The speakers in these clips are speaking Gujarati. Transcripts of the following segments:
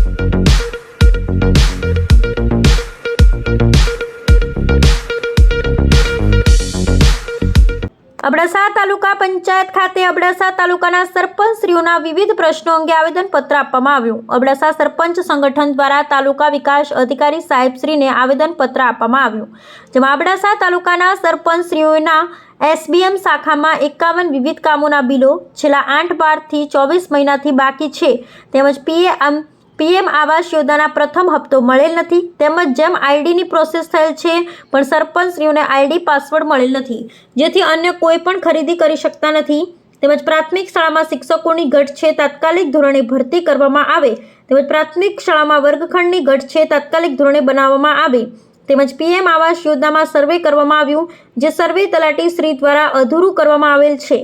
અબડાસા તાલુકા પંચાયત ખાતે અબડાસા તાલુકાના સરપંચશ્રીઓના વિવિધ પ્રશ્નો અંગે આવેદનપત્ર આપવામાં આવ્યું. અબડાસા સરપંચ સંગઠન દ્વારા તાલુકા વિકાસ અધિકારી સાહેબશ્રીને આવેદનપત્ર આપવામાં આવ્યું, જેમાં અબડાસા તાલુકાના સરપંચશ્રીઓના એસબીએમ શાખામાં 51 વિવિધ કામોના બિલો છેલ્લા 8-12 થી 24 મહિનાથી બાકી છે, તેમજ પીએમ આવાસ યોજનાના પ્રથમ હપ્તો મળેલ નથી, તેમજ જેમ આઈડીની પ્રોસેસ થયેલ છે પણ સરપંચશ્રીઓને આઈડી પાસવર્ડ મળેલ નથી, જેથી અન્ય કોઈ પણ ખરીદી કરી શકતા નથી, તેમજ પ્રાથમિક શાળામાં શિક્ષકોની ઘટ છે, તાત્કાલિક ધોરણે ભરતી કરવામાં આવે, તેમજ પ્રાથમિક શાળામાં વર્ગખંડની ઘટ છે, તાત્કાલિક ધોરણે બનાવવામાં આવે, તેમજ પીએમ આવાસ યોજનામાં સર્વે કરવામાં આવ્યું, જે સર્વે તલાટી શ્રી દ્વારા અધૂરું કરવામાં આવેલ છે,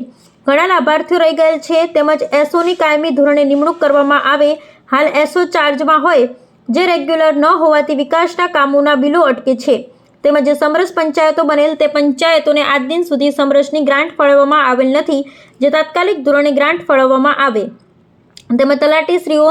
ઘણા લાભાર્થીઓ રહી ગયેલ છે, તેમજ એસઓની કાયમી ધોરણે નિમણૂક કરવામાં આવે, હાલ એસઓ ચાર્જમાં હોય, જે રેગ્યુલર ન હોવાથી વિકાસના કામોના બિલો અટકે છે, તેમજ જે સમરસ પંચાયતો બનેલ તે પંચાયતોને આજ દિન સુધી સમરસની ગ્રાન્ટ ફાળવવામાં આવેલ નથી, જે તાત્કાલિક ધોરણે ગ્રાન્ટ ફાળવવામાં આવે, તેમજ તલાટીશ્રીઓ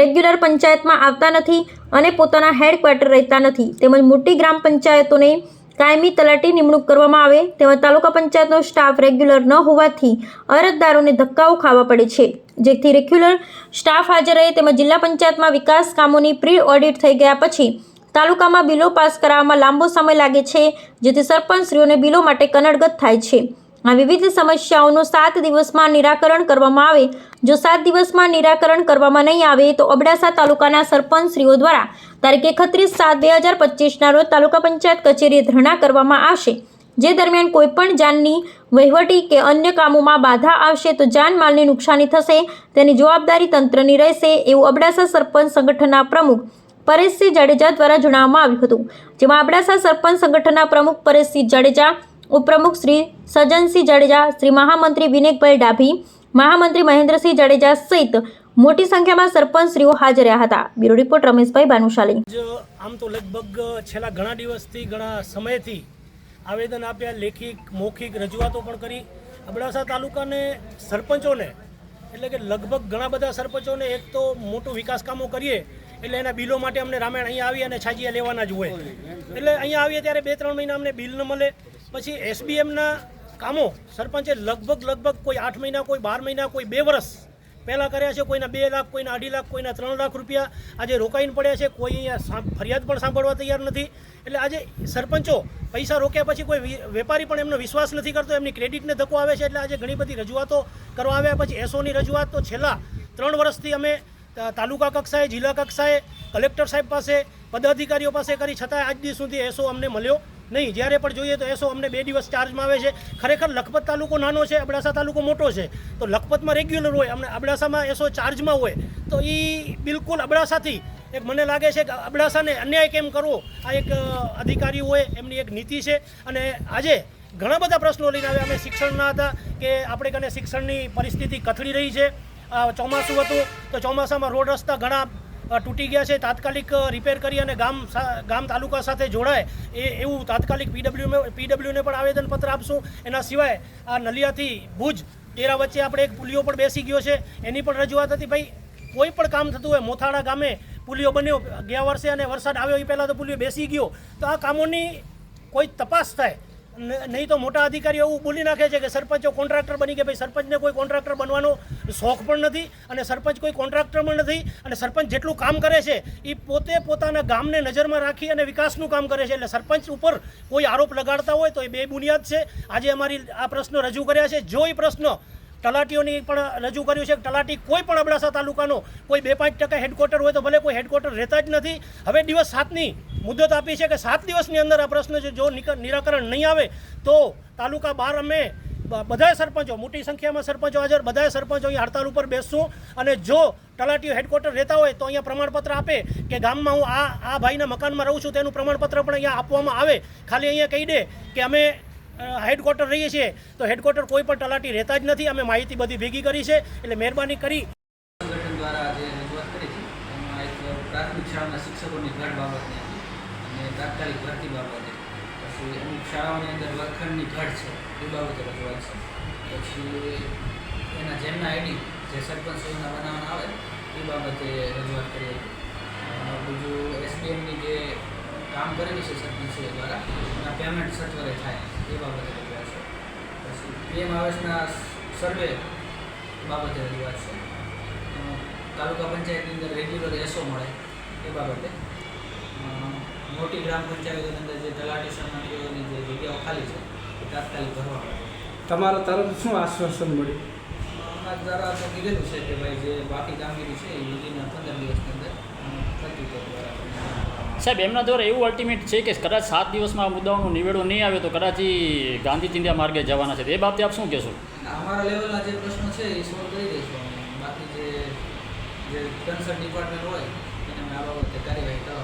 રેગ્યુલર પંચાયતમાં આવતા નથી અને પોતાના હેડક્વાર્ટર રહેતા નથી, તેમજ મોટી ગ્રામ પંચાયતોને કાયમી તલાટી નિમણૂક કરવામાં આવે, તેમજ તાલુકા પંચાયતનો સ્ટાફ રેગ્યુલર ન હોવાથી અરજદારોને ધક્કાઓ ખાવા પડે છે, જેથી રેગ્યુલર સ્ટાફ હાજર રહે, તેમજ જિલ્લા પંચાયતમાં વિકાસ કામોની પ્રી ઓડિટ થઈ ગયા પછી તાલુકામાં બિલો પાસ કરાવવામાં લાંબો સમય લાગે છે, જેથી સરપંચશ્રીઓને બિલો માટે કનડગત થાય છે. આ વિવિધ સમસ્યાઓનું 7 દિવસમાં નિરાકરણ કરવામાં આવે. જો 7 દિવસમાં નિરાકરણ કરવામાં નહીં આવે તો અબડાસા તાલુકાના સરપંચશ્રીઓ દ્વારા તારીખ 31/7/2025ના રોજ તાલુકા પંચાયત કચેરીએ ધરણા કરવામાં આવશે, જે દરમિયાન કોઈપણ જાનની વહીવટી કે અન્ય કામોમાં બાધા આવશે તો જાનમાલની નુકસાની થશે, તેની જવાબદારી તંત્રની રહેશે, એવું અબડાસા સરપંચ સંગઠનના પ્રમુખ પરેશસિંહ જાડેજા દ્વારા જણાવવામાં આવ્યું હતું, જેમાં અબડાસા સરપંચ સંગઠનના પ્રમુખ પરેશસિંહ જાડેજા, ઉપપ્રમુખ શ્રી સજનસિંહ જાડેજા, શ્રી મહામંત્રી વિનેકભાઈ ડાભી, મહામંત્રી મહેન્દ્રસિંહ જાડેજા સહિત મોટી સંખ્યામાં સરપંચશ્રીઓ હાજર રહ્યા હતા. Bureau report Rameshbhai Bhanushali. આમ તો લગભગ છેલ્લા ઘણા દિવસથી ઘણા સમયથી આવેદન આપ્યા, લેખિત મૌખિક રજૂઆતો પણ કરી. અબડાસા તાલુકાને સરપંચોને એટલે કે લગભગ ઘણા બધા સરપંચોને એક તો મોટું વિકાસ કામો કરીએ એટલે એના બિલો માટે અમને રામાયણ અહીંયા આવી અને છાજીયા લેવાના જ હોય, એટલે અહીંયા આવીએ ત્યારે 2-3 મહિના અમને બિલ ન મળે. પછી એસબીએમના કામો સરપંચે લગભગ કોઈ 8 મહિના, કોઈ 12 મહિના, કોઈ 2 વર્ષ પહેલાં કર્યા છે, કોઈના 2 લાખ, કોઈના 2.5 લાખ, કોઈના 3 લાખ રૂપિયા આજે રોકાઈને પડ્યા છે, કોઈ અહીંયા ફરિયાદ પણ સાંભળવા તૈયાર નથી. એટલે આજે સરપંચો પૈસા રોક્યા પછી કોઈ વેપારી પણ એમનો વિશ્વાસ નથી કરતો, એમની ક્રેડિટને ધક્કો આવે છે. એટલે આજે ઘણી બધી રજૂઆતો કરવા આવ્યા. પછી એસઓની રજૂઆત તો છેલ્લા 3 વર્ષથી અમે તાલુકા કક્ષાએ, જિલ્લા કક્ષાએ, કલેક્ટર સાહેબ પાસે, પદાધિકારીઓ પાસે કરી, છતાં આજ દિવસ સુધી એસો અમને મળ્યો નહીં. જ્યારે પણ જોઈએ તો એસો અમને 2 દિવસ ચાર્જમાં આવે છે. ખરેખર લખપત તાલુકો નાનો છે, અબડાસા તાલુકો મોટો છે, તો લખપતમાં રેગ્યુલર હોય, અમને અબડાસામાં એસો ચાર્જમાં હોય, તો એ બિલકુલ અબડાસાથી એક મને લાગે છે કે અબડાસાને અન્યાય કેમ કરવો, આ એક અધિકારી હોય એમની એક નીતિ છે. અને આજે ઘણા બધા પ્રશ્નો લઈને આવ્યા. અમે શિક્ષણના હતા કે આપણે કને શિક્ષણની પરિસ્થિતિ કથળી રહી છે. ચોમાસું હતું તો ચોમાસામાં રોડ રસ્તા ઘણા તૂટી ગયા છે, તાત્કાલિક રિપેર કરી અને ગામ તાલુકા સાથે જોડાય એવું તાત્કાલિક પીડબ્લ્યુને પણ આવેદનપત્ર આપશું. એના સિવાય આ નલિયાથી ભુજ તેરા વચ્ચે આપણે એક પુલિયો પણ બેસી ગયો છે, એની પણ રજૂઆત હતી. ભાઈ કોઈ પણ કામ થતું હોય, મોથાળા ગામે પુલિયો બન્યો ગયા વર્ષે અને વરસાદ આવ્યો એ પહેલાં તો પુલિયો બેસી ગયો, તો આ કામોની કોઈ તપાસ થાય. નહીં તો મોટા અધિકારીઓ એવું બોલી નાખે છે કે સરપંચો કોન્ટ્રાક્ટર બની ગયા. ભાઈ સરપંચને કોઈ કોન્ટ્રાક્ટર બનવાનો શોખ પણ નથી અને સરપંચ કોઈ કોન્ટ્રાક્ટર પણ નથી. અને સરપંચ જેટલું કામ કરે છે એ પોતે પોતાના ગામને નજરમાં રાખી અને વિકાસનું કામ કરે છે. એટલે સરપંચ ઉપર કોઈ આરોપ લગાડતા હોય તો એ બેબુનિયાદ છે. આજે અમારી આ પ્રશ્નો રજૂ કર્યા છે. જો એ પ્રશ્ન તલાટીઓની પણ રજૂ કર્યું છે. તલાટી કોઈ પણ અબડાસા તાલુકાનો કોઈ 2-5% હેડક્વાર્ટર હોય તો ભલે કોઈ હેડક્વાર્ટર રહેતા જ નથી. હવે દિવસ 7ની મુદત આપી છે કે 7 દિવસની અંદર આ પ્રશ્ન જો નિરાકરણ નહીં આવે તો તાલુકા 12 અમે બધા સરપંચો, મોટી સંખ્યામાં સરપંચો હાજર, બધા સરપંચો અહીંયા હડતાલ ઉપર બેસશું. અને જો તલાટીઓ હેડક્વાર્ટર રહેતા હોય તો અહીંયા પ્રમાણપત્ર આપે કે ગામમાં હું આ ભાઈના મકાનમાં રહું છું તેનું પ્રમાણપત્ર પણ અહીંયા આપવામાં આવે. ખાલી અહીંયા કહી દે કે અમે હેડક્વાર્ટર રહીએ છીએ તો હેડક્વાર્ટર કોઈ પણ તલાટી રહેતા જ નથી. અમે માહિતી બધી ભેગી કરી છે, એટલે મહેરબાની કરી સંગઠન દ્વારા જે રજૂઆત કરી છે એમાં એક પ્રાથમિક શાળાના શિક્ષકોની ઘટ બાબતની હતી અને તાત્કાલિક ભરતી બાબતે, પછી અમુક શાળાઓની અંદર વર્ગખંડની ઘટ છે એ બાબતે રજૂઆત છે, પછી એના જેમના આઈડી જે સરપંચોના બનાવવાના આવે એ બાબતે રજૂઆત કરી હતી. કરેલી છે સરપંચશ્રી દ્વારા એના પેમેન્ટ સત્વરે થાય એ બાબતે રજૂઆત છે. પછી પીએમ આવાસના સર્વે બાબતે રજૂઆત છે. તાલુકા પંચાયતની અંદર રેગ્યુલર એસો મળે એ બાબતે. મોટી ગ્રામ પંચાયતોની અંદર જે તલાટી સમિતિઓની જે જગ્યાઓ ખાલી છે એ તાત્કાલિક ભરવા માટે. તમારા તરફ શું આશ્વાસન મળ્યું? અમારા દ્વારા આપણે કીધેલું છે કે ભાઈ જે બાકી કામગીરી છે એ વિધિના 15 દિવસની અંદર પ્રતિપદ દ્વારા સાહેબ, એમના દ્વારા એવું અલ્ટિમેટ છે કે કદાચ 7 દિવસમાં આ મુદ્દાઓનું નિવેડો નહીં આવે તો કદાચ ઈ ગાંધી ચિંધ્યા માર્ગે જવાના છે. એ બાબતે આપ શું કહેશો? અમારા લેવલના જે પ્રશ્નો છે એ સોલ્વ કરી દઈશું અમે. બાકી જે કન્સર્ન ડિપાર્ટમેન્ટ હોય એને અમે આ બાબતે કાર્યવાહી કરવા